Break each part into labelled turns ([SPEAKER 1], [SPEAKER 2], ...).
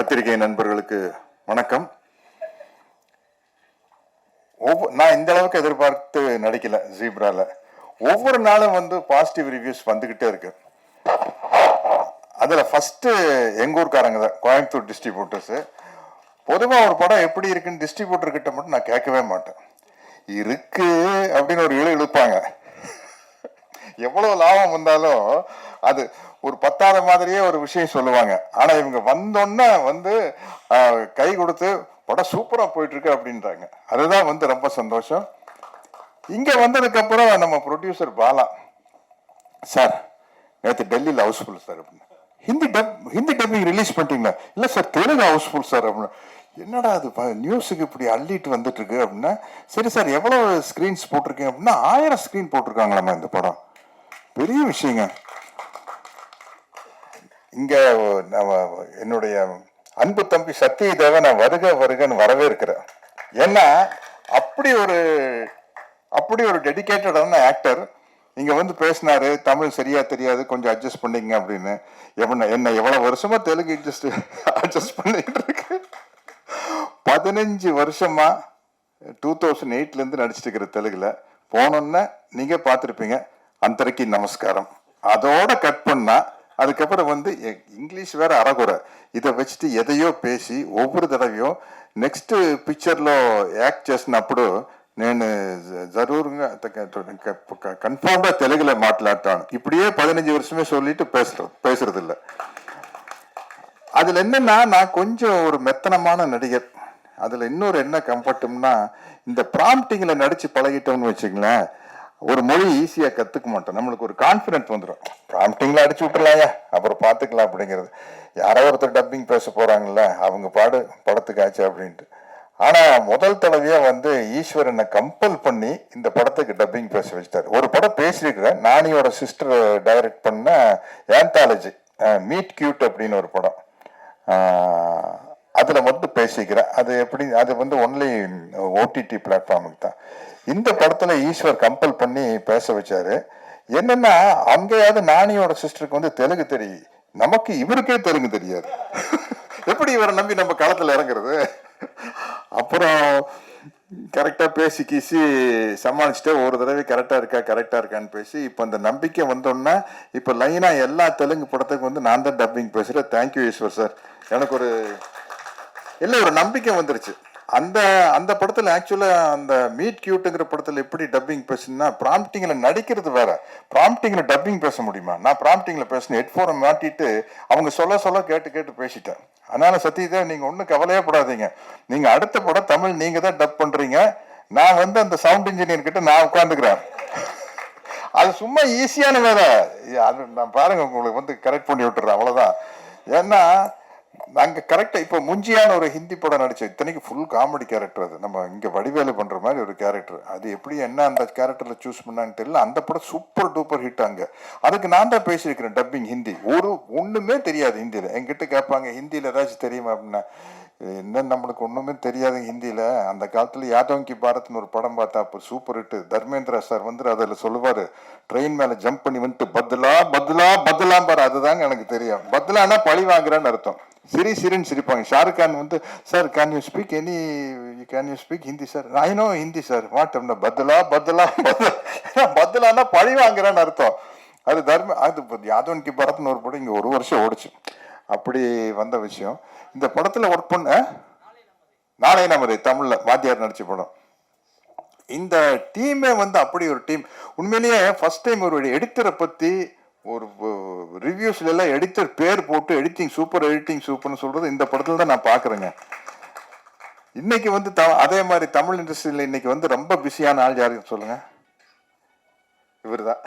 [SPEAKER 1] பத்திரிகை நண்பர்களுக்கு வணக்கம். நான் இந்த அளவுக்கு எதிர்பார்த்து நடிக்கல ஜீப்ரால. ஒவ்வொரு நாளும் வந்து பாசிட்டிவ் ரிவ்யூஸ் வந்துகிட்டே இருக்கு. அதுல ஃபர்ஸ்ட் எங்க ஊர்க்காரங்க தான், கோயம்புத்தூர் டிஸ்ட்ரிபியூட்டர்ஸ். பொதுவாக ஒரு படம் எப்படி இருக்குன்னு டிஸ்ட்ரிபியூட்டர் கிட்ட மட்டும் நான் கேட்கவே மாட்டேன். இருக்கு அப்படின்னு ஒரு இழுப்பாங்க. எவ்வளவு லாபம் வந்தாலும் அது ஒரு பத்தாத மாதிரியே ஒரு விஷயம் சொல்லுவாங்க. ஆனா இவங்க வந்தோன்னே வந்து கை கொடுத்து படம் சூப்பரா போயிட்டு இருக்கு அப்படின்றாங்க. அதுதான் வந்து ரொம்ப சந்தோஷம். இங்க வந்ததுக்கு அப்புறம் நம்ம ப்ரொடியூசர் பாலா சார், நேற்று டெல்லியில் ஹவுஸ்ஃபுல் சார் அப்படின்னு. ஹிந்தி டப்பிங் ரிலீஸ் பண்ணிட்டீங்களா? இல்லை சார், தெலுங்கு ஹவுஸ்ஃபுல் சார் அப்படின்னு. என்னடா அது நியூஸுக்கு இப்படி அள்ளிட்டு வந்துட்டு இருக்கு அப்படின்னா, சரி சார் எவ்வளவு ஸ்கிரீன்ஸ் போட்டிருக்கீங்க அப்படின்னா 1000 ஸ்கிரீன் போட்டிருக்காங்களாமா இந்த படம். பெரிய விஷயங்க. இங்க என்னுடைய அன்பு தம்பி சத்யதேவ நான் வருக வருகன்னு வரவே இருக்கிறேன். ஏன்னா அப்படி ஒரு டெடிகேட்டடான ஆக்டர் இங்க வந்து பேசினாரு. தமிழ் சரியா தெரியாது, கொஞ்சம் அட்ஜஸ்ட் பண்ணிங்க அப்படின்னு. என்ன எவ்வளவு வருஷமா தெலுங்கு அட்ஜஸ்ட் பண்ணிட்டு இருக்கு. 15 வருஷமா 2008 இருந்து நடிச்சிட்டு இருக்கிற தெலுங்குல போனோன்னா நீங்க பார்த்துருப்பீங்க அந்தரைக்கு நமஸ்காரம். அதோட கட் பண்ணா அதுக்கப்புறம் வந்து இங்கிலீஷ் வேற அறகுறை. இதை வச்சுட்டு எதையோ பேசி ஒவ்வொரு தடவையும் நெக்ஸ்ட் பிக்చర్లో యాక్ట్ చేసినప్పుడు నేను జరూరుగా కన్ఫర్మ్గా తెలుగులో మాట్లాడతాను. இப்படியே 15 வருஷமே சொல்லிட்டு பேசுறது இல்லை. அதுல என்னன்னா, நான் கொஞ்சம் ஒரு மெத்தனமான நடிகர். அதுல இன்னொரு என்ன கம்ஃபர்ட்னா, இந்த ப்ராம்ப்டிங்ல நடிச்சு பழகிட்டோம்னு வச்சுங்களேன், ஒரு மொழி ஈஸியா கத்துக்க மாட்டோம். நம்மளுக்கு ஒரு கான்பிடன்ஸ் வந்துடும். ப்ராம்ப்டிங்ல அடிச்சு விட்டுலாங்க, அப்புறம் பாத்துக்கலாம் அப்படிங்கிறது. யாரோ ஒருத்தர் டப்பிங் பேச போறாங்கல்ல, அவங்க பாடு படத்துக்கு ஆச்சு அப்படின்ட்டு. ஆனா முதல் தடவையா வந்து ஈஸ்வர் என்னை கம்பல் பண்ணி இந்த படத்துக்கு டப்பிங் பேச வச்சுட்டாரு. ஒரு படம் பேசியிருக்கிறேன், நானியோட சிஸ்டர் டைரக்ட் பண்ண ஆந்தாலஜி மீட் கியூட் அப்படின்னு ஒரு படம். அதுல மட்டும் பேசிக்கிறேன். அது எப்படி, அது வந்து ஒன்லி ஓடிடி பிளாட்ஃபார்முக்கு தான். இந்த படத்துல ஈஸ்வர் கம்பல் பண்ணி பேச வச்சாரு. என்னன்னா, அங்கேயாவது நானியோட சிஸ்டருக்கு வந்து தெலுங்கு தெரியும், நமக்கு இவருக்கே தெலுங்கு தெரியாது. எப்படி இவரை நம்பி நம்ம களத்துல இறங்குறது? அப்புறம் கரெக்டா பேசி கீசி சமாளிச்சுட்டு ஒரு தடவை கரெக்டா இருக்கான்னு பேசி இப்ப அந்த நம்பிக்கை வந்தோம்னா இப்ப லைனா எல்லா தெலுங்கு படத்துக்கு வந்து நான் தான் டப்பிங் பேசுறேன். Thank you Eswar sir. எனக்கு ஒரு நம்பிக்கை வந்துருச்சு. அந்த படத்துல ஆக்சுவலா அந்த மீட் கியூட்டுங்கிற படத்துல எப்படி டப்பிங் பேசுனா, ப்ராம்ப்டிங்ல நடிக்கிறது வேற, ப்ராம்ப்டிங்ல டப்பிங் பேச முடியுமா? நான் ப்ராம்ப்டிங்ல பேசினேன், ஹெட்போனை மாட்டிட்டு அவங்க சொல்ல கேட்டு பேசிட்டேன். அதனால சத்யதேவ், நீங்க ஒன்றும் கவலையே படாதீங்க. நீங்க அடுத்த படம் தமிழ் நீங்க தான் டப் பண்றீங்க. நான் வந்து அந்த சவுண்ட் இன்ஜினியர் கிட்ட நான் உட்காந்துக்கிறேன். அது சும்மா ஈஸியான வேலை. அது நான் பாருங்க, உங்களுக்கு வந்து கரெக்ட் பண்ணி விட்டுறேன், அவ்வளவுதான். ஏன்னா நாங்க கரெக்டா இப்ப முஞ்சியான ஒரு ஹிந்தி படம் நடிச்சோம். இத்தனைக்கு ஃபுல் காமெடி கேரக்டர். அது நம்ம இங்க வடிவேலு பண்ற மாதிரி ஒரு கேரக்டர். அது எப்படி என்ன அந்த கேரக்டர்ல சூஸ் பண்ணான்னு தெரியல. அந்த படம் சூப்பர் டூப்பர் ஹிட். அங்க அதுக்கு நான் தான் பேசியிருக்கிறேன் டப்பிங் ஹிந்தி. ஒண்ணுமே தெரியாது ஹிந்தியில. என்கிட்ட கேட்பாங்க, ஹிந்தியில ஏதாச்சும் தெரியுமா அப்படின்னா, என்ன நம்மளுக்கு ஒண்ணுமே தெரியாது ஹிந்தியில. அந்த காலத்துல யாதவ் கி பாரத்னு ஒரு படம் பார்த்தா அப்போ சூப்பர் ஹிட். தர்மேந்திரா சார் வந்து அதுல சொல்லுவாரு, ட்ரெயின் மேல ஜம்ப் பண்ணி வந்துட்டு பத்லா பாரு. அதுதாங்க எனக்கு தெரியும். பத்லானா பழி வாங்குறான்னு அர்த்தம். சிரின்னு சிரிப்பாங்க. ஷாருக் கான் வந்து, sir can you speak Hindi sir? I know Hindi sir. What அப்படின்னா பத்லானா பழி வாங்குறான்னு அர்த்தம். அது யாதவ் கி பாரத்னு ஒரு படம் இங்க 1 வருஷம் ஓடிச்சு. அப்படி வந்த விஷயம். இந்த படத்துல ஒர்க் பண்ண நாளை நமது தமிழ்ல வாத்தியார் நடிச்ச படம். இந்த டீமே வந்து அப்படி ஒரு டீம். உண்மையிலேயே ஃபர்ஸ்ட் டைம் ஒரு எடிட்டரை பத்தி ஒரு ரிவ்யூஸ்ல எல்லாம் எடிட்டர் பேர் போட்டு எடிட்டிங் சூப்பர்னு சொல்றது இந்த படத்துல தான் நான் பாக்குறேங்க. இன்னைக்கு வந்து அதே மாதிரி தமிழ் இண்டஸ்ட்ரியில இன்னைக்கு வந்து ரொம்ப பிஸியான ஆள் யாருன்னு சொல்லுங்க? இவருதான்.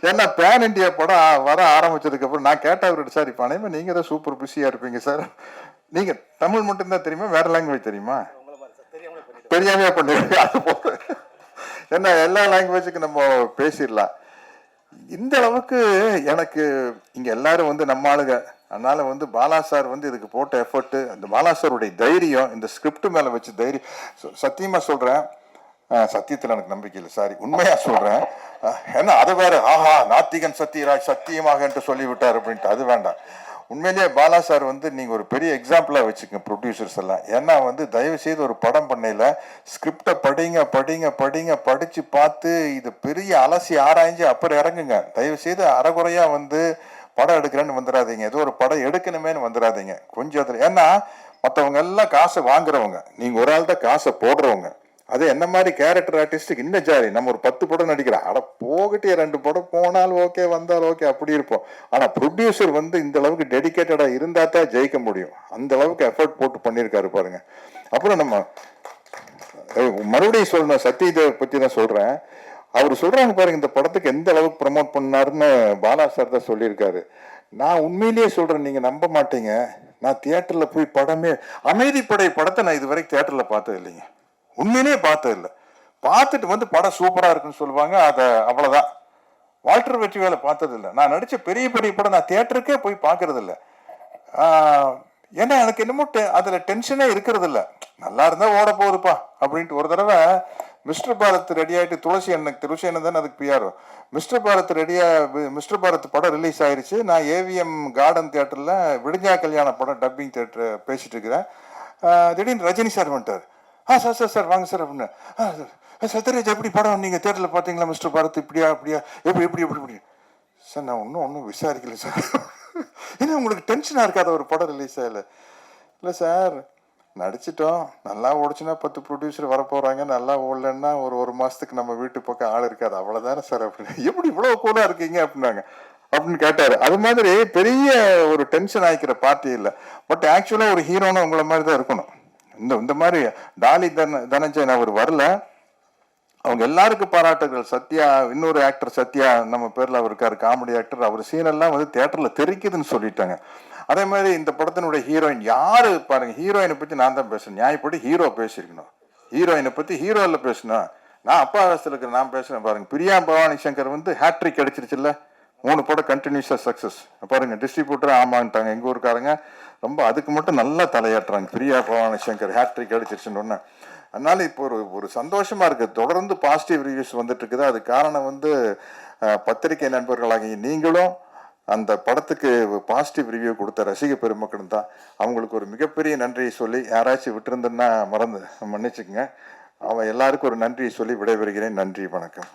[SPEAKER 1] ஏன்னா பேன் இண்டியா படம் வர ஆரம்பிச்சதுக்கு அப்புறம் நான் கேட்ட அவர்கிட்ட, சார் இப்ப அனைவரும் நீங்க தான் சூப்பர் பிஸியா இருப்பீங்க சார், நீங்க தமிழ் மட்டும் தான் தெரியுமா, வேற லாங்குவேஜ் தெரியுமா? தெரியாமையா பண்ணிருக்கீங்க. அது போல ஏன்னா எல்லா லாங்குவேஜுக்கு நம்ம பேசிடலாம். இந்த அளவுக்கு எனக்கு இங்க எல்லாரும் வந்து நம்ம ஆளுங்க. அதனால வந்து பாலா சார் வந்து இதுக்கு போட்ட எஃபர்ட், அந்த பாலா சாருடைய தைரியம், இந்த ஸ்கிரிப்ட் மேல வச்சு தைரியம். சத்தியமா சொல்றேன், சத்தியத்தில் எனக்கு நம்பிக்கை இல்லை, சாரி, உண்மையா சொல்றேன். ஏன்னா அது வேற, ஆஹா நாத்திகன் சத்யராஜ் சத்தியமாக என்று சொல்லிவிட்டார் அப்படின்ட்டு, அது வேண்டாம். உண்மையிலேயே பாலா சார் வந்து நீங்க ஒரு பெரிய எக்ஸாம்பிளா வச்சுக்கோங்க ப்ரொடியூசர்ஸ் எல்லாம். ஏன்னா வந்து தயவு செய்து ஒரு படம் பண்ணையில ஸ்கிரிப்டை படிங்க படிங்க படிங்க படிச்சு பார்த்து இது பெரிய அலசி ஆராய்ஞ்சு அப்புறம் இறங்குங்க. தயவு செய்து அறகுறையா வந்து படம் எடுக்கிறேன்னு வந்துடாதீங்க. ஏதோ ஒரு படம் எடுக்கணுமேனு வந்துடாதீங்க. கொஞ்சம் அதுல ஏன்னா மற்றவங்க எல்லாம் காசை வாங்குறவங்க, நீங்க ஒரு ஆள் தான் காசை போடுறவங்க. அது என்ன மாதிரி கேரக்டர் ஆர்டிஸ்டுக்கு இன்னும் ஜாலி. நம்ம ஒரு 10 படம் நடிக்கிறோம், அட போகிட்டே 2 படம் போனாலும் ஓகே வந்தாலும் ஓகே அப்படி இருப்போம். ஆனா ப்ரொடியூசர் வந்து இந்த அளவுக்கு டெடிக்கேட்டடா இருந்தா தான் ஜெயிக்க முடியும். அந்த அளவுக்கு எஃபர்ட் போட்டு பண்ணியிருக்காரு பாருங்க. அப்புறம் நம்ம மறுபடியும் சொல்லணும், சத்யதேவ் பத்தி தான் சொல்றேன். அவர் சொல்றாங்க பாருங்க, இந்த படத்துக்கு எந்த அளவுக்கு ப்ரமோட் பண்ணாருன்னு பாலா சார் தான் சொல்லியிருக்காரு. நான் உண்மையிலேயே சொல்றேன், நீங்க நம்ப மாட்டீங்க. நான் தியேட்டர்ல போய் படமே அமைதிப்படை படத்தை நான் இது வரைக்கும் தியேட்டர்ல பார்த்தது இல்லைங்க. உண்மையிலேயே பார்த்தது இல்லை. பார்த்துட்டு வந்து படம் சூப்பரா இருக்குன்னு சொல்லுவாங்க, அதை அவ்வளவுதான். வால்டர் வெற்றி வேலை பார்த்தது இல்லை. நான் நடிச்ச பெரிய பெரிய படம் நான் தியேட்டருக்கே போய் பார்க்கறது இல்லை. ஏன்னா எனக்கு என்னமோ அதுல டென்ஷனே இருக்கிறது இல்லை. நல்லா இருந்தா ஓட போகுதுப்பா அப்படின்ட்டு. ஒரு தடவை மிஸ்டர் பாரத் ரெடி ஆகிட்டு, துளசி அண்ணன் தானே அதுக்கு PR. Mister Bharat mister Bharat படம் ரிலீஸ் ஆயிடுச்சு. நான் ஏவிஎம் கார்டன் தியேட்டர்ல விடிஞ்சா கல்யாண படம் டப்பிங் தியேட்டர் பேசிட்டு இருக்கிறேன். திடீர்னு ரஜினி சார் வந்துட்டார். சார் சார் சார் வாங்க சார் அப்படின்னு. சத்யராஜ் எப்படி படம் நீங்க தியேட்டர்ல பாத்தீங்களா மிஸ்டர் பாரத், இப்படியா அப்படியா எப்படி எப்படி எப்படி எப்படி சார்? நான் ஒன்றும் விசாரிக்கல சார். ஏன்னா உங்களுக்கு டென்ஷனா இருக்காத ஒரு படம் ரிலீஸ் ஆகல? இல்லை சார், நடிச்சிட்டோம், நல்லா ஓடிச்சுன்னா 10 ப்ரொடியூசர் வரப்போறாங்க, நல்லா ஓடலன்னா ஒரு மாசத்துக்கு நம்ம வீட்டு பக்கம் ஆள் இருக்காது, அவ்வளவுதானே சார் அப்படின்னு. எப்படி இவ்வளவு கூலா இருக்கீங்க அப்படின்னாங்க. அப்படின்னு கேட்டாரு. அது மாதிரி பெரிய ஒரு டென்ஷன் ஆகிக்கிற பார்ட்டி இல்லை. பட் ஆக்சுவலா ஒரு ஹீரோன்னு உங்களை மாதிரி தான் இருக்கணும். இந்த மாதிரி டாலி தனஞ்சயன் அவர் வரல. அவங்க எல்லாருக்கும் பாராட்டுகள். சத்யா, இன்னொரு ஆக்டர் சத்யா நம்ம பேர்ல அவர் இருக்காரு, காமெடி ஆக்டர். அவர் சீனெல்லாம் வந்து தியேட்டர்ல தெரிக்குதுன்னு சொல்லிட்டாங்க. அதே மாதிரி இந்த படத்தினுடைய ஹீரோயின் யாரு பாருங்க. ஹீரோயினை பத்தி நான் தான் பேசுறேன். நியாயப்படி ஹீரோ பேசியிருக்கணும். ஹீரோயினை பத்தி ஹீரோல பேசணும். நான் அப்பா வயசுல இருக்கிற நான் பேசுறேன் பாருங்க. பிரியா பவானி சங்கர் வந்து ஹேட்ரிக் அடிச்சிருச்சுல்ல, 3 படம் கண்டினியூஸா சக்சஸ் பாருங்க. டிஸ்ட்ரிபியூட்டர் ஆமான்ட்டாங்க எங்க ஊருக்காரங்க. ரொம்ப அதுக்கு மட்டும் நல்லா தலையாட்டுறாங்க. பிரியா பவானி சங்கர் ஹேட்ரிக் அடிச்சிருச்சுன்னு ஒன்று. அதனால இப்போ ஒரு சந்தோஷமா இருக்கு. தொடர்ந்து பாசிட்டிவ் ரிவ்யூஸ் வந்துட்டு இருக்குது. அது காரணம் வந்து பத்திரிகை நண்பர்களாகிய நீங்களும் அந்த படத்துக்கு பாசிட்டிவ் ரிவ்யூ கொடுத்த ரசிக பெருமக்களும் தான். அவங்களுக்கு ஒரு மிகப்பெரிய நன்றியை சொல்லி, யாராச்சும் விட்டுருந்தேன்னா மன்னிச்சுக்குங்க. அவன் எல்லாருக்கும் ஒரு நன்றியை சொல்லி விடைபெறுகிறேன். நன்றி, வணக்கம்.